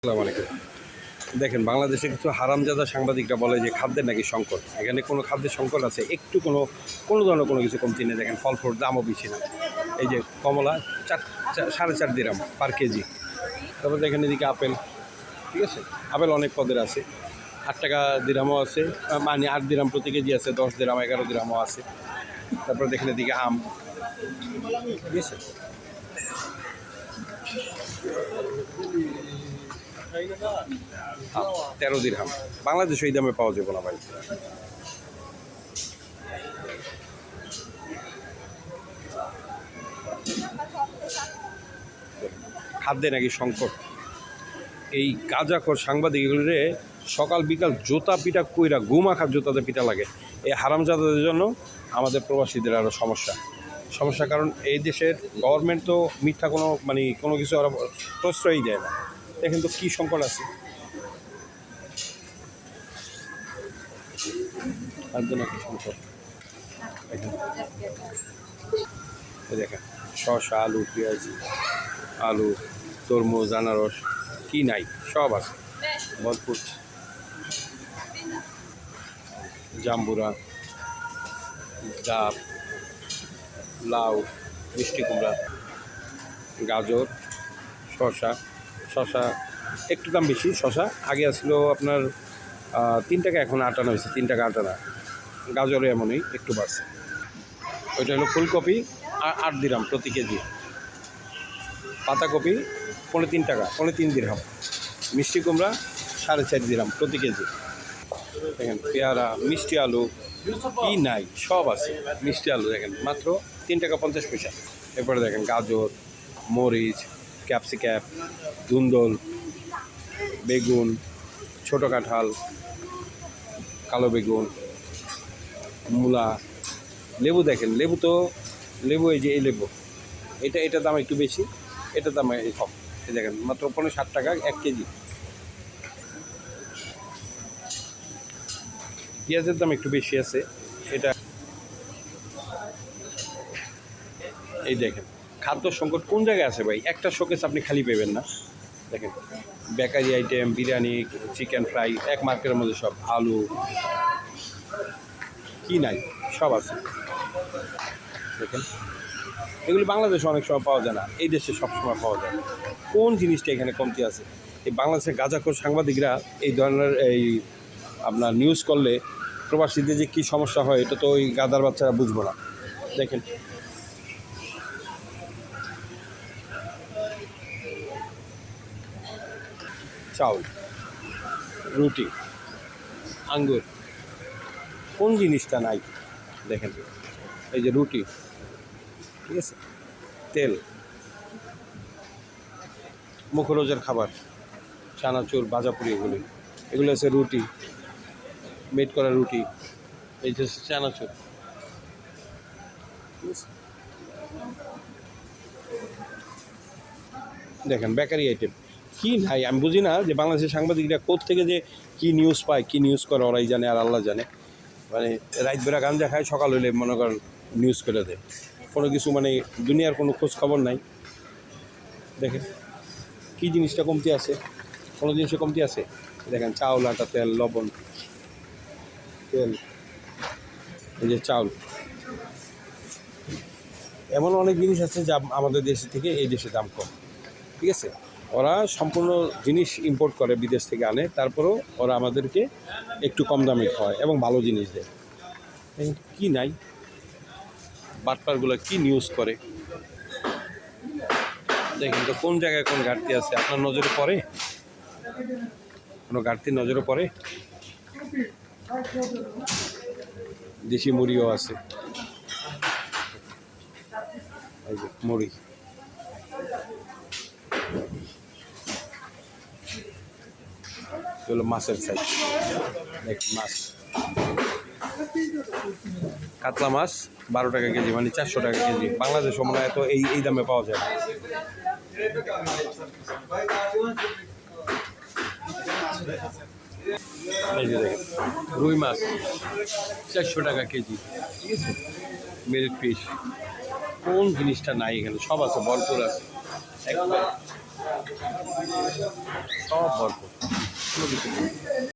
আসসালামু আলাইকুম। দেখেন, বাংলাদেশে কিছু হারামজাদা সাংবাদিকরা বলে যে খাদ্যের নাকি সংকট। এখানে কোনো খাদ্যের সংকট আছে? একটু কোনো ধরনের কোনো কিছু কমতি নেই। দেখেন, ফল ফ্রুট দামও বেশি না। এই যে কমলা 4.5 দিরহাম পার কেজি। তারপর দেখেন এদিকে আপেল, ঠিক আছে? আপেল অনেক পদের আছে। 8 টাকা দিরহামও আছে, মানে 8 দিরহাম প্রতি কেজি আছে, 10 দিরহাম 11 দিরহামও আছে। তারপর দেখেন এদিকে আম, ঠিক আছে? 13 দিরহাম। বাংলাদেশে এই দামে পাওয়া যাবে না ভাই। খাদ্যে নাকি সংকট। এই গাঁজাখোর সাংবাদিকগুলোরে সকাল বিকাল জুতা পিটা কইরা গুমাখা জুতাতে পিটা লাগে। এই হারামজাদাদের জন্য আমাদের প্রবাসীদের আরও সমস্যা। কারণ এই দেশের গভর্নমেন্ট তো মিথ্যা কোনো কিছু ওরা প্রশ্রয়ই দেয় না। দেখেন তো কী সংকট আছে। খাদ্য নাকি সংকট। দেখেন শসা, আলু, পেঁয়াজ, আলু, তরমুজ, আনারস, কি নাই সব আছে ভরপুর। জাম্বুরা, ডাব, লাউ, মিষ্টি কুমড়া, গাজর, শসা একটু দাম বেশি। শসা আগে আসলো আপনার 3 টাকা, এখন 8 আনা হয়েছে, 3 টাকা 8 আনা। গাজরও এমনই একটু বাড়ছে। ওইটা হলো ফুলকপি 8 দিরহাম প্রতি কেজি। পাতাকপি 3.5 টাকা, 3.5 দিরহাম। মিষ্টি কুমড়া 4.5 দিরহাম প্রতি কেজি। দেখেন পেয়ারা, মিষ্টি আলু, কি নাই সব আছে। মিষ্টি আলু দেখেন মাত্র 3 টাকা 50 পয়সা। এরপরে দেখেন গাজর, মরিচ, ক্যাপসিকাম, ধুন্দল, বেগুন, ছোটো কাঁঠাল, কালো বেগুন, মূলা, লেবু দেখেন, লেবু এই যে এই লেবু, এটার দাম একটু বেশি, এটার দাম কম। এই দেখেন মাত্র 60 টাকা 1 কেজি। পেঁয়াজের দাম একটু বেশি আছে এটা। এই দেখেন খাদ্য সংকট কোন জায়গায় আছে ভাই? একটা শোকেস আপনি খালি পাবেন না। দেখেন bakery item, biryani, chicken fry, এক মার্কেটের মধ্যে সব। আলু, কি নাই সব আছে। দেখেন এগুলি বাংলাদেশে অনেক সময় পাওয়া যায় না, এই দেশে সবসময় পাওয়া যায়। কোন জিনিসটা এখানে কমতি আছে? এই বাংলাদেশের গাঁজাখোর সাংবাদিকরা এই ধরনের আপনার নিউজ করলে প্রবাসীদের যে কী সমস্যা হয় এটা তো ওই গাদার বাচ্চারা বুঝবো না। দেখেন চাউল, রুটি, আঙ্গুর, কোন জিনিসটা নাই? দেখেন এই যে রুটি, ঠিক আছে, তেল, মুখরোচের খাবার, চানাচুর, ভাজাপুরি, এগুলো আছে রুটি, মেড করা রুটি, এই যে চানাচুর, ঠিক আছে। দেখেন বেকারি আইটেম, কি নাই আমি বুঝি না যে বাংলাদেশের সাংবাদিকরা কোত্থেকে যে কী নিউজ পায়, কী নিউজ করে ওরাই জানে আর আল্লাহ জানে। মানে রাত বেড়া গাঞ্জা খায়, সকাল হইলে মনে করেন নিউজ করে দেয়। কোনো কিছু দুনিয়ার কোনো খোঁজ খবর নাই। দেখেন কী জিনিসটা কমতি আছে? কোনো জিনিসে কমতি আছে? দেখেন চাউল, আটা, তেল, লবণ, তেল, এই যে চাউল, এমন অনেক জিনিস আছে যা আমাদের দেশ থেকে এই দেশে দাম কম, ঠিক আছে। ওরা সম্পূর্ণ জিনিস ইম্পোর্ট করে, বিদেশ থেকে আনে, তারপরেও ওরা আমাদেরকে একটু কম দামে খাওয়ায় এবং ভালো জিনিস দেয়। কি নাই? বাটপারগুলো কি নিউজ করে দেখেন তো, কোন জায়গায় কোন ঘাটতি আছে আপনার নজরে পড়ে? কোনো ঘাটতি নজরে পড়ে? দেশি মুড়িও আছে, এই যে মুড়ি, এগুলো মাছের সাইজ। দেখেন মাছ, কাতলা মাছ 12 টাকা কেজি, মানে 400 টাকা কেজি। বাংলাদেশে মনে হয় তো এই দামে পাওয়া যায় না। এই যে দেখেন রুই মাছ 400 টাকা কেজি, ঠিক আছে। মেরিট ফিশ, কোন জিনিসটা নাই এখানে? সব আছে, ভরপুর আছে একবার। সব ভরপুর কোনো কিছু নেই।